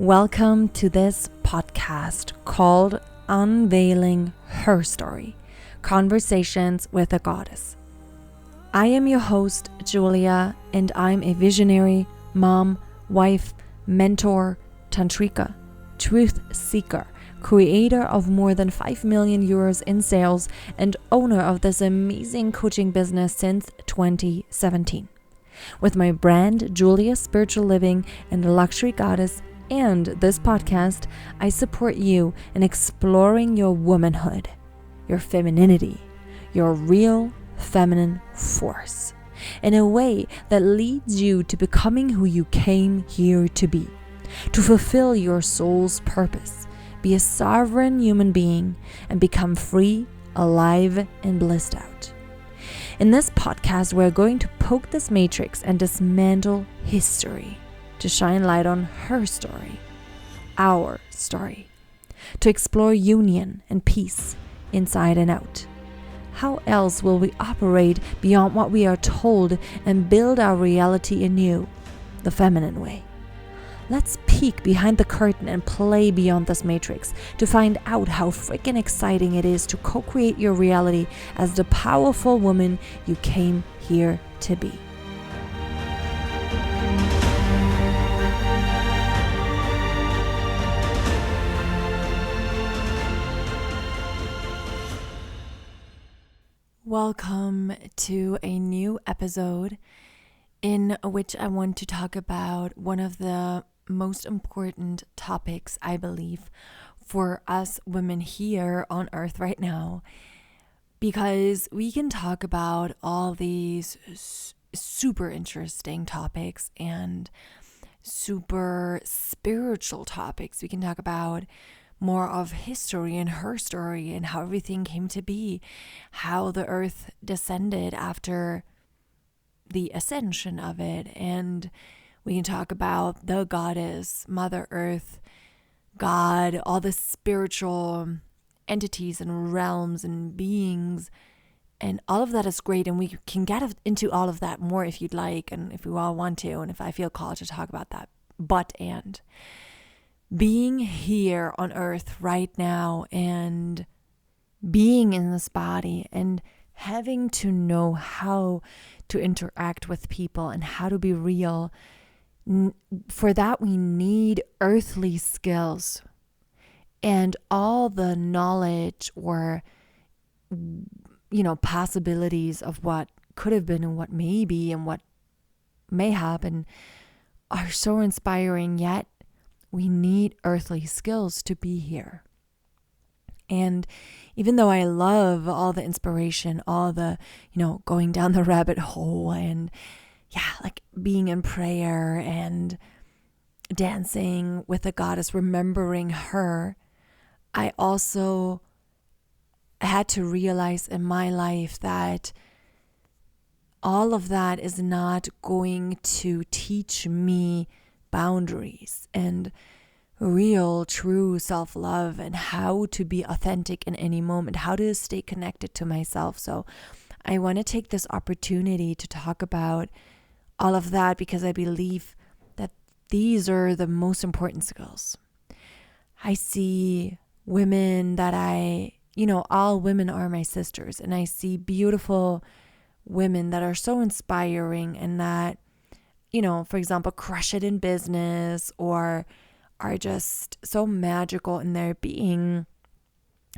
Welcome to this podcast called Unveiling Her Story, Conversations with a Goddess. I am your host, Julia, and I'm a visionary, mom, wife, mentor, tantrika, truth seeker, creator of more than 5 million euros in sales, and owner of this amazing coaching business since 2017. With my brand, Julia Spiritual Living and Luxury Goddess, and this podcast, I support you in exploring your womanhood, your femininity, your real feminine force, in a way that leads you to becoming who you came here to be, to fulfill your soul's purpose, be a sovereign human being, and become free, alive, and blissed out. In this podcast, we're going to poke this matrix and dismantle history to shine light on her story, our story, to explore union and peace inside and out. How else will we operate beyond what we are told and build our reality anew, the feminine way? Let's peek behind the curtain and play beyond this matrix to find out how freaking exciting it is to co-create your reality as the powerful woman you came here to be. Welcome to a new episode in which I want to talk about one of the most important topics, I believe, for us women here on earth right now, because we can talk about all these super interesting topics and super spiritual topics. We can talk about more of history and her story and how everything came to be, how the earth descended after the ascension of it. And we can talk about the goddess, Mother Earth, God, all the spiritual entities and realms and beings. And all of that is great. And we can get into all of that more if you'd like, and if we all want to, and if I feel called to talk about that. But being here on earth right now and being in this body and having to know how to interact with people and how to be real, for that we need earthly skills and all the knowledge or, possibilities of what could have been and what may be and what may happen are so inspiring, yet we need earthly skills to be here. And even though I love all the inspiration, all the, going down the rabbit hole and like being in prayer and dancing with the goddess, remembering her, I also had to realize in my life that all of that is not going to teach me boundaries and real, true self-love and how to be authentic in any moment, how to stay connected to myself. So I want to take this opportunity to talk about all of that because I believe that these are the most important skills. I see women that all women are my sisters, and I see beautiful women that are so inspiring and that, for example, crush it in business or are just so magical in their being.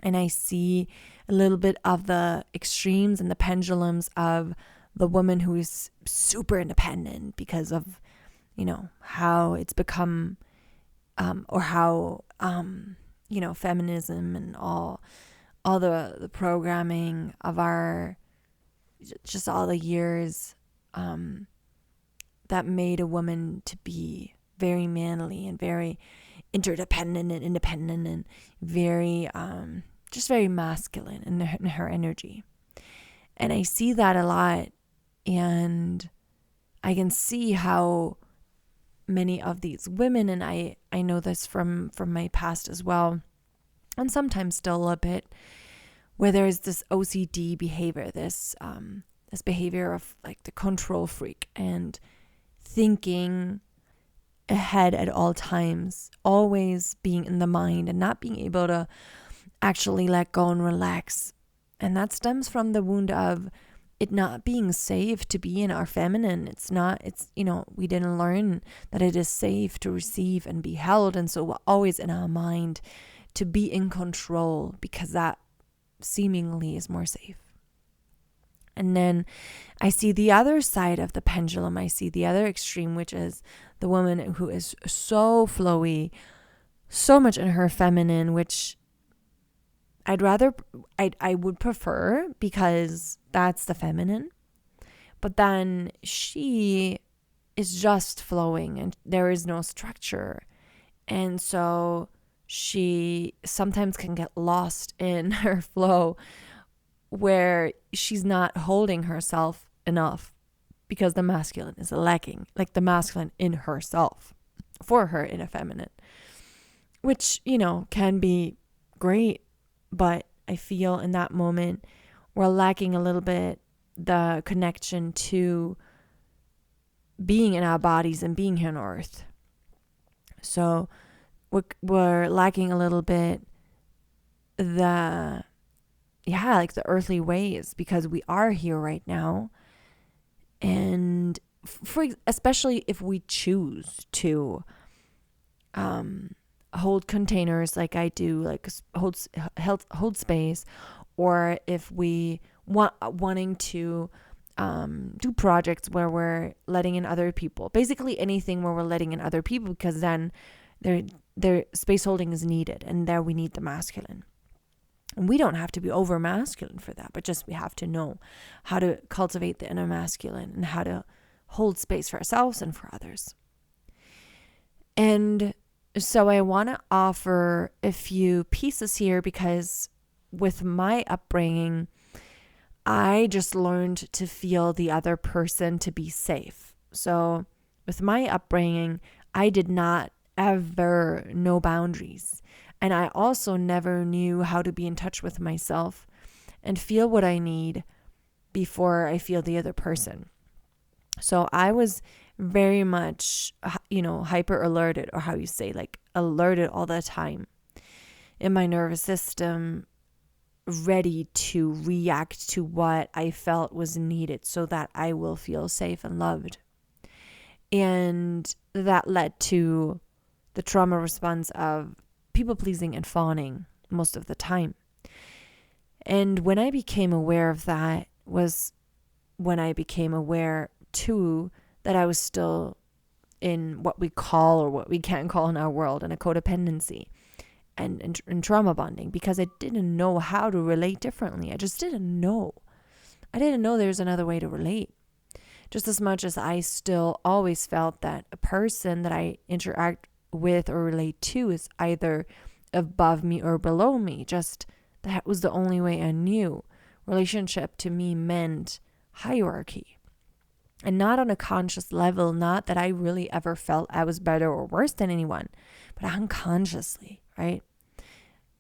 And I see a little bit of the extremes and the pendulums of the woman who is super independent because of, how it's become, or how, feminism and all the programming of our, just all the years, that made a woman to be very manly and very interdependent and independent and very, just very masculine in her energy. And I see that a lot, and I can see how many of these women, and I know this from my past as well, and sometimes still a bit, where there's this OCD behavior, this behavior of like the control freak and thinking ahead at all times, always being in the mind and not being able to actually let go and relax. And that stems from the wound of it not being safe to be in our feminine. We didn't learn that it is safe to receive and be held. And so we're always in our mind to be in control because that seemingly is more safe. And then I see the other side of the pendulum. I see the other extreme, which is the woman who is so flowy, so much in her feminine, which I would prefer because that's the feminine. But then she is just flowing and there is no structure. And so she sometimes can get lost in her flow where she's not holding herself enough because the masculine is lacking, like the masculine in herself for her in a feminine, which, can be great. But I feel in that moment we're lacking a little bit the connection to being in our bodies and being here on earth. So we're lacking a little bit the earthly ways because we are here right now. And especially if we choose to hold containers like I do, like hold space, or if we wanting to do projects where we're letting in other people, basically anything where we're letting in other people, because then their space holding is needed, and there we need the masculine. And we don't have to be over masculine for that, but just we have to know how to cultivate the inner masculine and how to hold space for ourselves and for others. And so I want to offer a few pieces here because with my upbringing, I just learned to feel the other person to be safe. So with my upbringing, I did not ever know boundaries. And I also never knew how to be in touch with myself and feel what I need before I feel the other person. So I was very much, hyper alerted, or how you say, like alerted all the time in my nervous system, ready to react to what I felt was needed so that I will feel safe and loved. And that led to the trauma response of people pleasing and fawning most of the time. And when I became aware of that was when I became aware too that I was still in what we call, or what we can call in our world, in a codependency and trauma bonding, because I didn't know how to relate differently. I just didn't know. I didn't know there's another way to relate. Just as much as I still always felt that a person that I interact with or relate to is either above me or below me. Just that was the only way I knew. Relationship to me meant hierarchy. And not on a conscious level, not that I really ever felt I was better or worse than anyone, but unconsciously, right?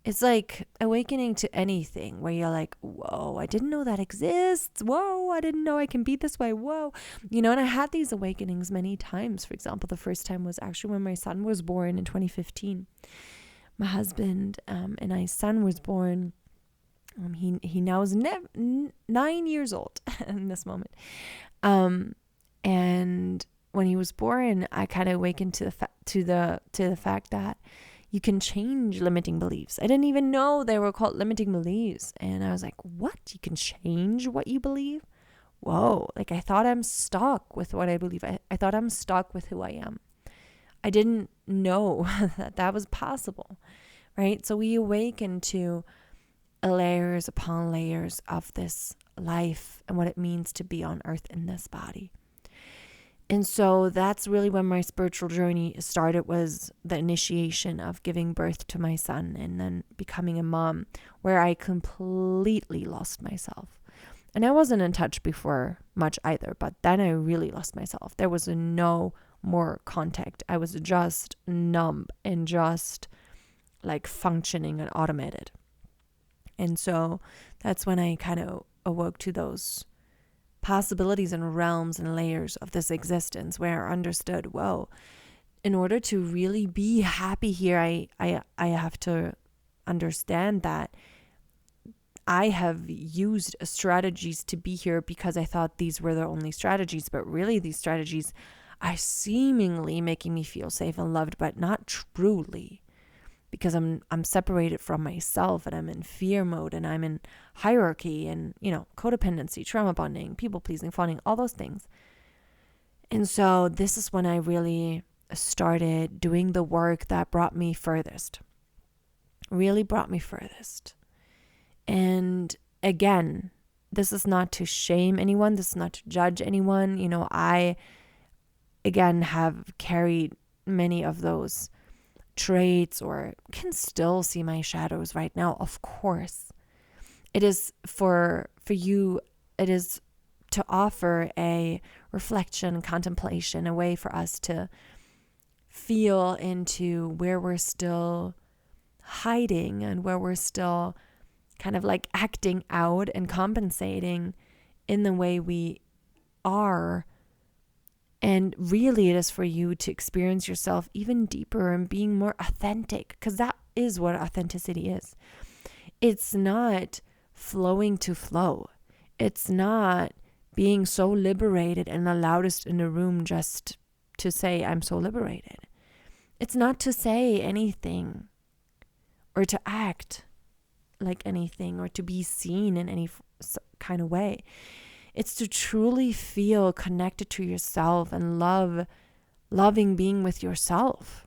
It's like awakening to anything where you're like, whoa, I didn't know that exists. Whoa, I didn't know I can be this way. Whoa. And I had these awakenings many times. For example, the first time was actually when my son was born in 2015. My husband and my son was born. He now is 9 years old in this moment. And when he was born, I kind of awakened to the fact that you can change limiting beliefs. I didn't even know they were called limiting beliefs. And I was like, what? You can change what you believe? Whoa. Like, I thought I'm stuck with what I believe. I thought I'm stuck with who I am. I didn't know that was possible, right? So we awaken to layers upon layers of this life and what it means to be on earth in this body. And so that's really when my spiritual journey started, was the initiation of giving birth to my son and then becoming a mom, where I completely lost myself. And I wasn't in touch before much either, but then I really lost myself. There was no more contact. I was just numb and just like functioning and automated. And so that's when I kind of awoke to those possibilities and realms and layers of this existence, where I understood, whoa, in order to really be happy here, I have to understand that I have used strategies to be here because I thought these were the only strategies, but really these strategies are seemingly making me feel safe and loved, but not truly, because I'm separated from myself, and I'm in fear mode, and I'm in hierarchy, and codependency, trauma bonding, people pleasing, fawning, all those things. And so this is when I really started doing the work that brought me furthest. Really brought me furthest. And again, this is not to shame anyone. This is not to judge anyone. I, again, have carried many of those traits, or can still see my shadows right now, of course. It is for you, it is to offer a reflection, contemplation, a way for us to feel into where we're still hiding and where we're still kind of like acting out and compensating in the way we are. And really it is for you to experience yourself even deeper and being more authentic, because that is what authenticity is. It's not flowing to flow. It's not being so liberated and the loudest in the room just to say, I'm so liberated. It's not to say anything or to act like anything or to be seen in any kind of way. It's to truly feel connected to yourself and loving being with yourself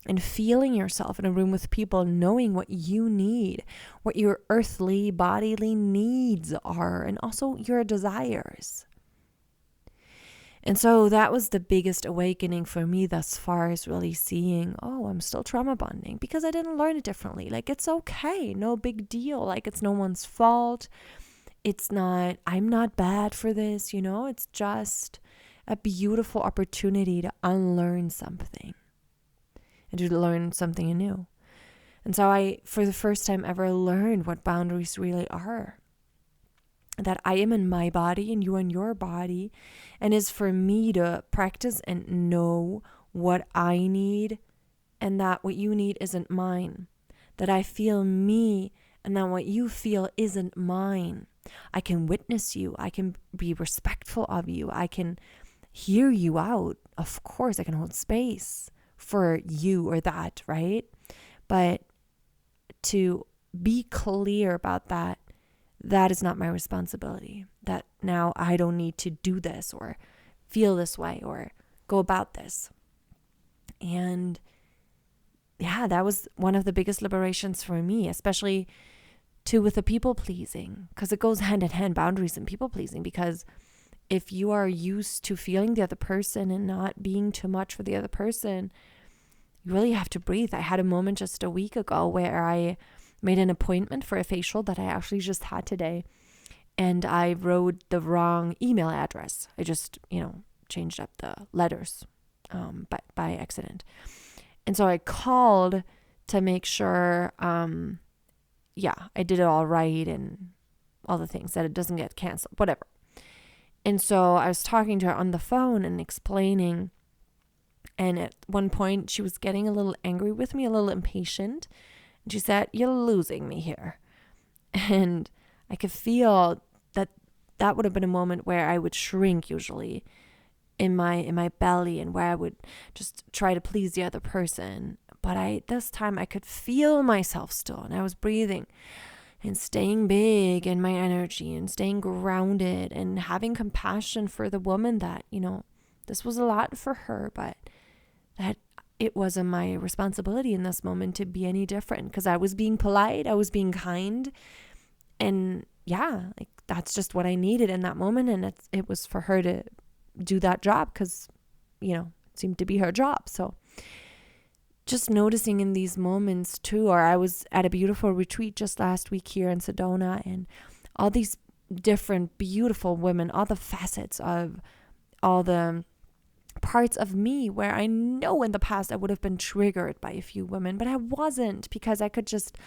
and feeling yourself in a room with people, knowing what you need, what your earthly, bodily needs are, and also your desires. And so that was the biggest awakening for me thus far, is really seeing, I'm still trauma bonding because I didn't learn it differently. Like, it's okay. No big deal. Like, it's no one's fault. I'm not bad for this, it's just a beautiful opportunity to unlearn something and to learn something new. And so I, for the first time ever, learned what boundaries really are. That I am in my body and you in your body, and is for me to practice and know what I need, and that what you need isn't mine. That I feel me, and that what you feel isn't mine. I can witness you. I can be respectful of you. I can hear you out. Of course, I can hold space for you or that, right? But to be clear about that is not my responsibility. That now I don't need to do this or feel this way or go about this. And yeah, that was one of the biggest liberations for me, especially too with the people pleasing, because it goes hand in hand, boundaries and people pleasing. Because if you are used to feeling the other person and not being too much for the other person, you really have to breathe. I had a moment just a week ago where I made an appointment for a facial that I actually just had today, and I wrote the wrong email address. I just, changed up the letters by accident. And so I called to make sure, I did it all right and all the things, that it doesn't get canceled, whatever. And so I was talking to her on the phone and explaining, and at one point she was getting a little angry with me, a little impatient. And she said, "You're losing me here." And I could feel that would have been a moment where I would shrink usually in my belly, and where I would just try to please the other person. But this time I could feel myself still, and I was breathing and staying big in my energy and staying grounded and having compassion for the woman that, this was a lot for her, but that it wasn't my responsibility in this moment to be any different, because I was being polite, I was being kind, and that's just what I needed in that moment. And it was for her to do that job, because it seemed to be her job. So just noticing in these moments too, or I was at a beautiful retreat just last week here in Sedona, and all these different beautiful women, all the facets of all the parts of me where I know in the past I would have been triggered by a few women, but I wasn't, because I could just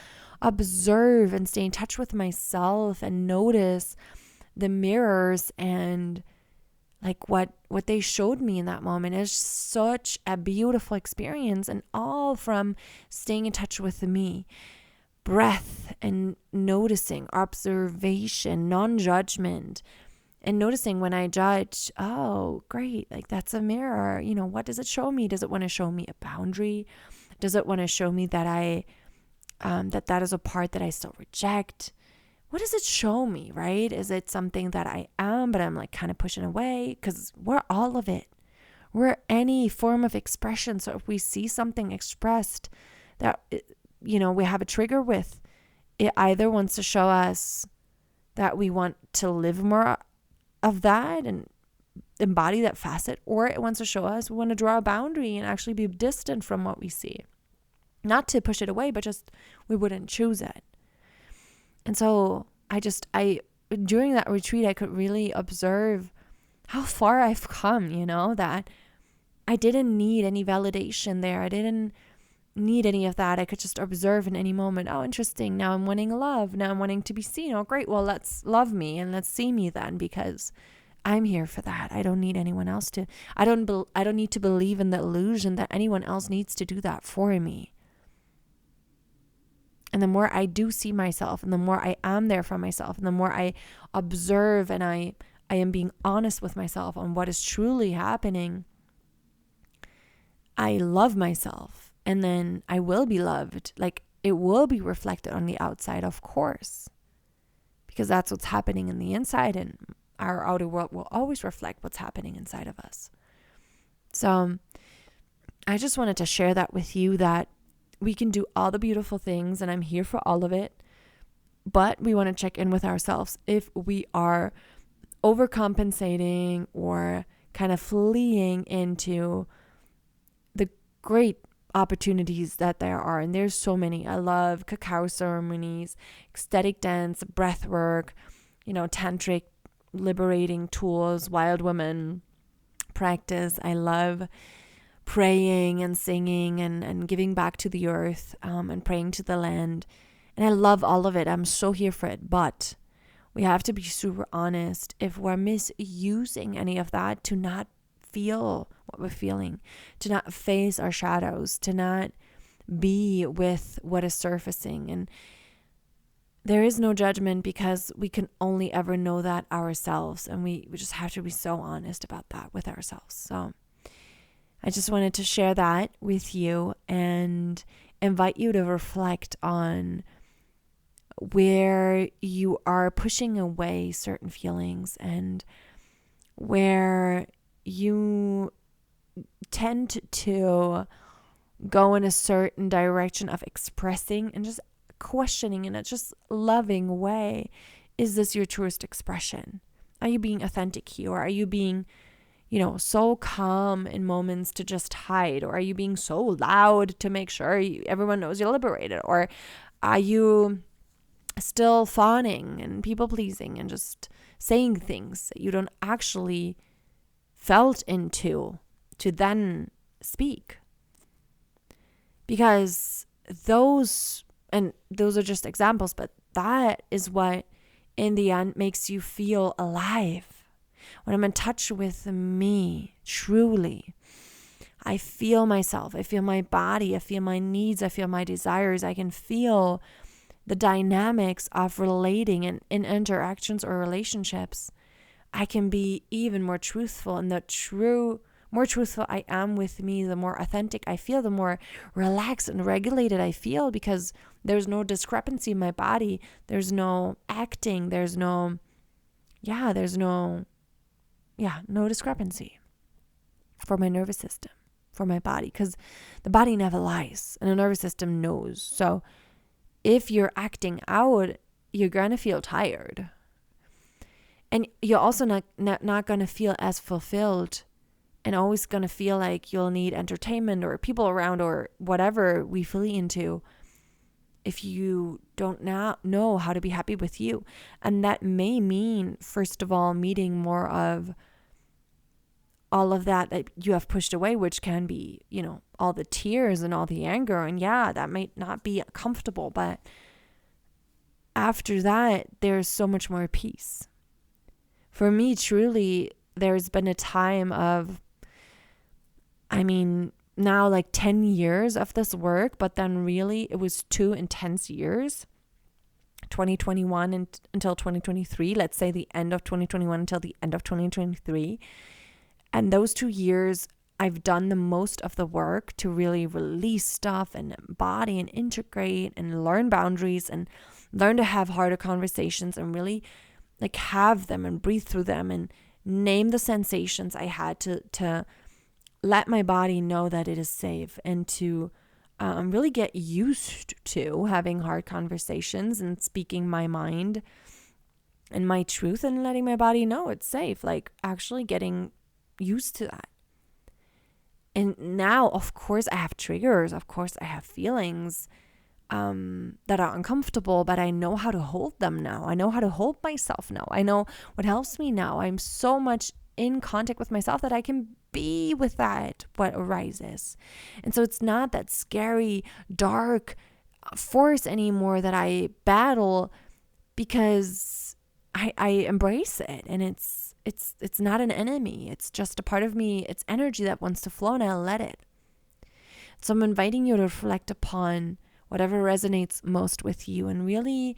observe and stay in touch with myself and notice the mirrors and like what they showed me in that moment is such a beautiful experience, and all from staying in touch with me, breath and noticing, observation, non-judgment, and noticing when I judge, oh, great, like that's a mirror. What does it show me? Does it want to show me a boundary? Does it want to show me that that is a part that I still reject? What does it show me, right? Is it something that I am, but I'm like kind of pushing away? Because we're all of it. We're any form of expression. So if we see something expressed that, we have a trigger with, it either wants to show us that we want to live more of that and embody that facet, or it wants to show us we want to draw a boundary and actually be distant from what we see. Not to push it away, but just we wouldn't choose it. And so during that retreat, I could really observe how far I've come, that I didn't need any validation there. I didn't need any of that. I could just observe in any moment. Oh, interesting. Now I'm wanting love. Now I'm wanting to be seen. Oh, great. Well, let's love me and let's see me then, because I'm here for that. I don't need anyone else to. I don't need to believe in the illusion that anyone else needs to do that for me. And the more I do see myself, and the more I am there for myself, and the more I observe and I am being honest with myself on what is truly happening, I love myself. And then I will be loved. Like, it will be reflected on the outside, of course, because that's what's happening in the inside, and our outer world will always reflect what's happening inside of us. So I just wanted to share that with you, that we can do all the beautiful things, and I'm here for all of it. But we want to check in with ourselves if we are overcompensating or kind of fleeing into the great opportunities that there are. And there's so many. I love cacao ceremonies, ecstatic dance, breath work, tantric liberating tools, wild woman practice. I love praying and singing and giving back to the earth, and praying to the land. And I love all of it. I'm so here for it. But we have to be super honest if we're misusing any of that to not feel what we're feeling, to not face our shadows, to not be with what is surfacing. And there is no judgment, because we can only ever know that ourselves. And we just have to be so honest about that with ourselves. So I just wanted to share that with you and invite you to reflect on where you are pushing away certain feelings, and where you tend to go in a certain direction of expressing and just questioning in a just loving way. Is this your truest expression? Are you being authentic here? Or are you being so calm in moments to just hide? Or are you being so loud to make sure everyone knows you're liberated? Or are you still fawning and people pleasing and just saying things that you don't actually felt into to then speak? Because those are just examples, but that is what in the end makes you feel alive. When I'm in touch with me, truly, I feel myself, I feel my body, I feel my needs, I feel my desires. I can feel the dynamics of relating and in interactions or relationships. I can be even more truthful, and more truthful I am with me, the more authentic I feel, the more relaxed and regulated I feel, because there's no discrepancy in my body. There's no acting. There's no discrepancy for my nervous system, for my body, because the body never lies and the nervous system knows. So if you're acting out, you're going to feel tired. And you're also not going to feel as fulfilled, and always going to feel like you'll need entertainment or people around or whatever we flee into if you don't know how to be happy with you. And that may mean, first of all, meeting more of all of that you have pushed away, which can be, all the tears and all the anger. And that might not be comfortable, but after that, there's so much more peace. For me, truly, there's been a time of, now like 10 years of this work, but then really it was 2 intense years, 2021 until 2023, let's say the end of 2021 until the end of 2023. And those 2 years, I've done the most of the work to really release stuff and embody and integrate and learn boundaries and learn to have harder conversations and really like have them and breathe through them and name the sensations I had to let my body know that it is safe, and to really get used to having hard conversations and speaking my mind and my truth and letting my body know it's safe, like actually getting used to that. And now, of course, I have triggers. Of course, I have feelings that are uncomfortable, but I know how to hold them now. I know how to hold myself now. I know what helps me now. I'm so much in contact with myself that I can be with that, what arises. And so it's not that scary, dark force anymore that I battle, because I embrace it, and it's not an enemy. It's just a part of me. It's energy that wants to flow, and I let it. So I'm inviting you to reflect upon whatever resonates most with you, and really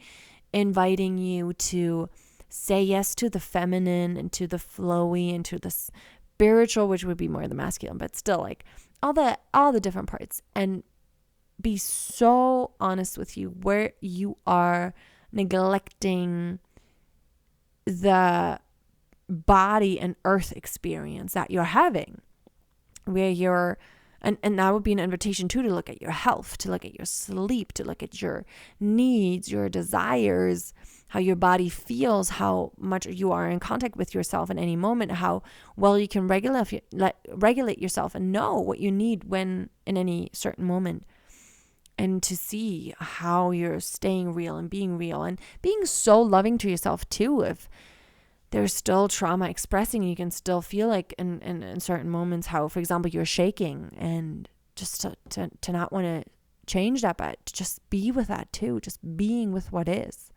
inviting you to say yes to the feminine and to the flowy and to the spiritual, which would be more the masculine, but still like all the different parts, and be so honest with you where you are neglecting the body and earth experience that you're having, where you're and that would be an invitation too, to look at your health, to look at your sleep, to look at your needs, your desires, how your body feels, how much you are in contact with yourself in any moment, how well you can regulate yourself and know what you need when in any certain moment, and to see how you're staying real and being so loving to yourself too. If there's still trauma expressing, you can still feel like in certain moments how, for example, you're shaking, and just to not want to change that, but to just be with that too, just being with what is.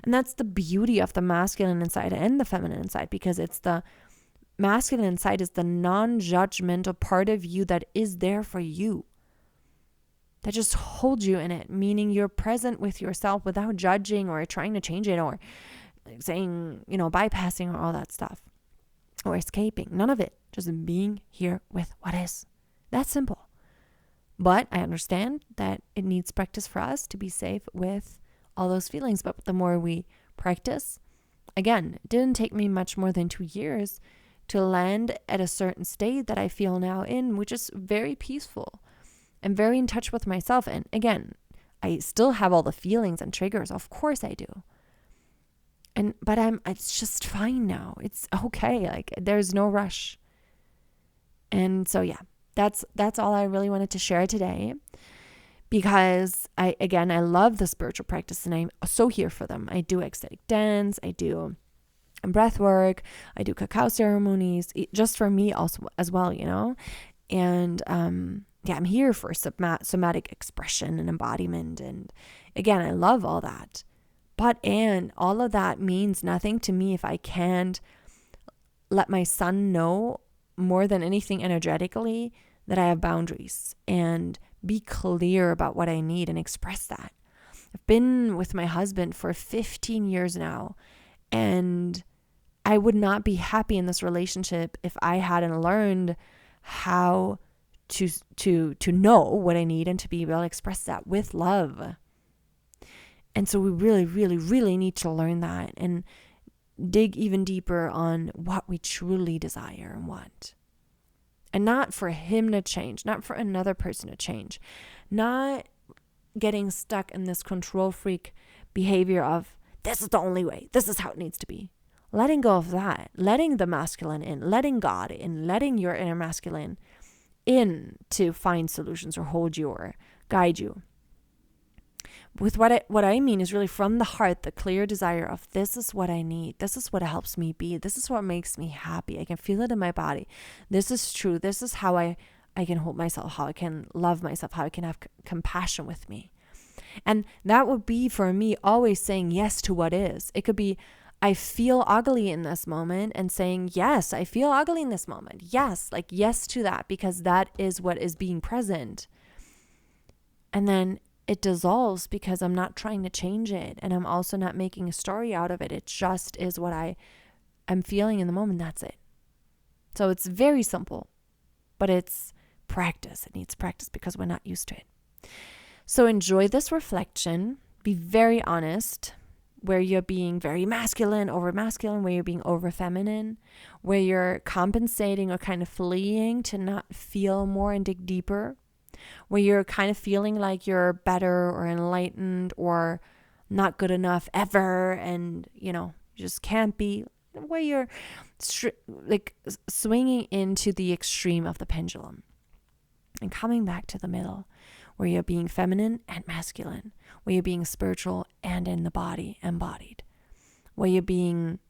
And that's the beauty of the masculine inside and the feminine inside, because it's the masculine inside is the non-judgmental part of you that is there for you, that just holds you in it, meaning you're present with yourself without judging or trying to change it or saying, bypassing or all that stuff or escaping. None of it. Just being here with what is. That's simple. But I understand that it needs practice for us to be safe with all those feelings. But the more we practice, again, it didn't take me much more than 2 years to land at a certain state that I feel now in, which is very peaceful and very in touch with myself. And again, I still have all the feelings and triggers. Of course I do. But it's just fine now. It's okay. Like, there's no rush. And so, yeah, that's all I really wanted to share today, because I love the spiritual practice, and I'm so here for them. I do ecstatic dance. I do breath work. I do cacao ceremonies, just for me also as well, and, I'm here for somatic expression and embodiment. And again, I love all that. And all of that means nothing to me if I can't let my son know, more than anything energetically, that I have boundaries, and be clear about what I need and express that. I've been with my husband for 15 years now, and I would not be happy in this relationship if I hadn't learned how to know what I need and to be able to express that with love. And so we really, really, really need to learn that and dig even deeper on what we truly desire and want. And not for him to change, not for another person to change, not getting stuck in this control freak behavior of, this is the only way, this is how it needs to be. Letting go of that, letting the masculine in, letting God in, letting your inner masculine in to find solutions or hold you or guide you. With what I mean is really from the heart, the clear desire of, this is what I need. This is what helps me be. This is what makes me happy. I can feel it in my body. This is true. This is how I can hold myself, how I can love myself, how I can have compassion with me. And that would be for me always saying yes to what is. It could be I feel ugly in this moment and saying, yes, I feel ugly in this moment. Yes, like yes to that, because that is what is being present. And then it dissolves because I'm not trying to change it. And I'm also not making a story out of it. It just is what I'm feeling in the moment. That's it. So it's very simple, but it's practice. It needs practice because we're not used to it. So enjoy this reflection. Be very honest. Where you're being very masculine, over masculine, where you're being over feminine, where you're compensating or kind of fleeing to not feel more and dig deeper, where you're kind of feeling like you're better or enlightened or not good enough ever, and you just can't be, where you're like swinging into the extreme of the pendulum and coming back to the middle, where you're being feminine and masculine, where you're being spiritual and in the body, embodied, where you're being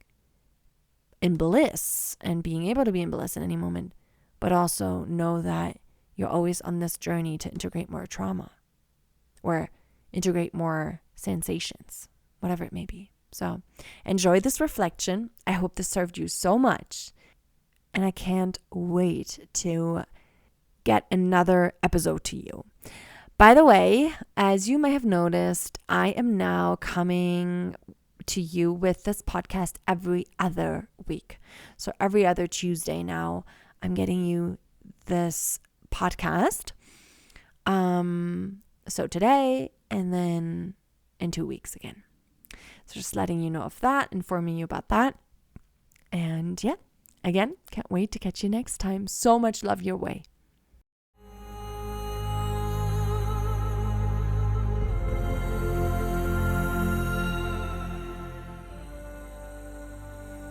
in bliss and being able to be in bliss in any moment, but also know that you're always on this journey to integrate more trauma or integrate more sensations, whatever it may be. So enjoy this reflection. I hope this served you so much, and I can't wait to get another episode to you. By the way, as you may have noticed, I am now coming to you with this podcast every other week. So every other Tuesday now, I'm getting you this podcast. So today and then in 2 weeks again. So just letting you know of that, informing you about that. And yeah, again, can't wait to catch you next time. So much love your way.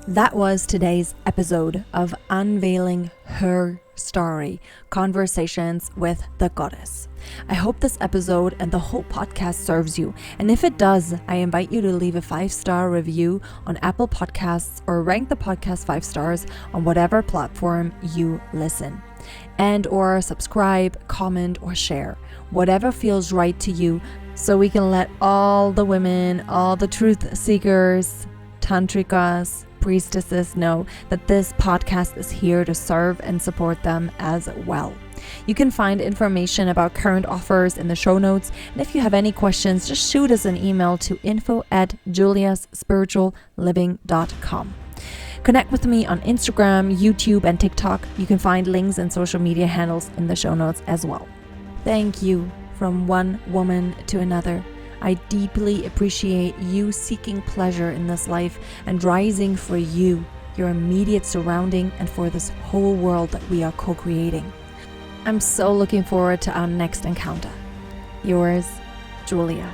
That was today's episode of Unveiling Her Story, Conversations with the Goddess. I hope this episode and the whole podcast serves you. And if it does, I invite you to leave a 5-star review on Apple Podcasts or rank the podcast 5 stars on whatever platform you listen. And or subscribe, comment, or share, whatever feels right to you, so we can let all the women, all the truth seekers, tantrikas, priestesses know that this podcast is here to serve and support them as well. You can find information about current offers in the show notes. And if you have any questions, just shoot us an email to info@juliaspiritualliving.com. Connect with me on Instagram, YouTube, and TikTok. You can find links and social media handles in the show notes as well. Thank you from one woman to another. I deeply appreciate you seeking pleasure in this life and rising for you, your immediate surrounding, and for this whole world that we are co-creating. I'm so looking forward to our next encounter. Yours, Julia.